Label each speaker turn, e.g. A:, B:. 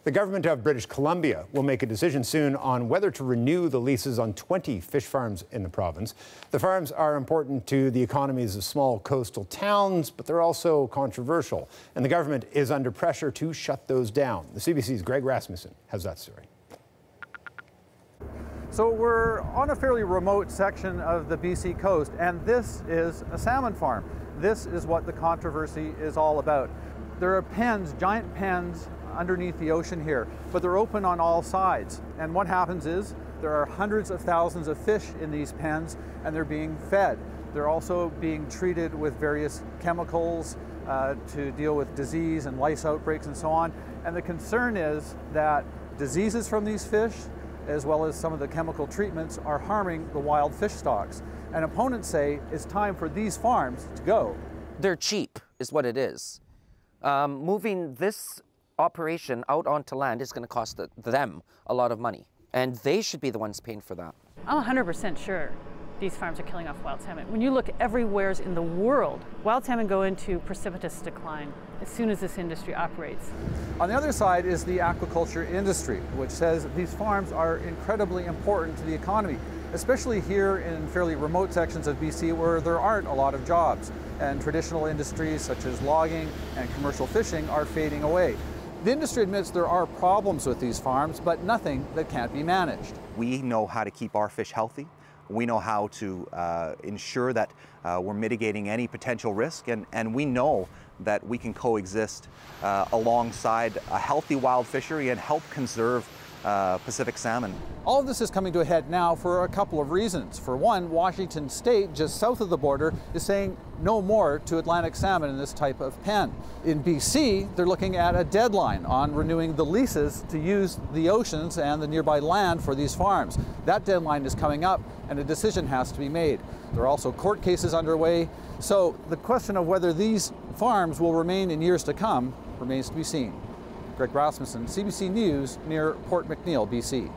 A: The government of British Columbia will make a decision soon on whether to renew the leases on 20 fish farms in the province. The farms are important to the economies of small coastal towns, but they're also controversial, and the government is under pressure to shut those down. The CBC's Greg Rasmussen has that story.
B: So we're on a fairly remote section of the BC coast, and this is a salmon farm. This is what the controversy is all about. There are pens, giant pens, underneath the ocean here, but they're open on all sides. And what happens is there are hundreds of thousands of fish in these pens, and they're being fed. They're also being treated with various chemicals to deal with disease and lice outbreaks and so on. And the concern is that diseases from these fish, as well as some of the chemical treatments, are harming the wild fish stocks. And opponents say it's time for these farms to go.
C: They're cheap, is what it is. Moving this operation out onto land is going to cost them a lot of money, and they should be the ones paying for that.
D: I'm 100% sure these farms are killing off wild salmon. When you look everywhere in the world, wild salmon go into precipitous decline as soon as this industry operates.
B: On the other side is the aquaculture industry, which says that these farms are incredibly important to the economy, especially here in fairly remote sections of BC where there aren't a lot of jobs, and traditional industries such as logging and commercial fishing are fading away. The industry admits there are problems with these farms, but nothing that can't be managed.
E: We know how to keep our fish healthy. We know how to ensure that we're mitigating any potential risk, and we know that we can coexist alongside a healthy wild fishery and help conserve Pacific salmon.
B: All of this is coming to a head now for a couple of reasons. For one, Washington State, just south of the border, is saying no more to Atlantic salmon in this type of pen. In BC, they're looking at a deadline on renewing the leases to use the oceans and the nearby land for these farms. That deadline is coming up, and a decision has to be made. There are also court cases underway, so the question of whether these farms will remain in years to come remains to be seen. Greg Rasmussen, CBC News, near Port McNeill, BC.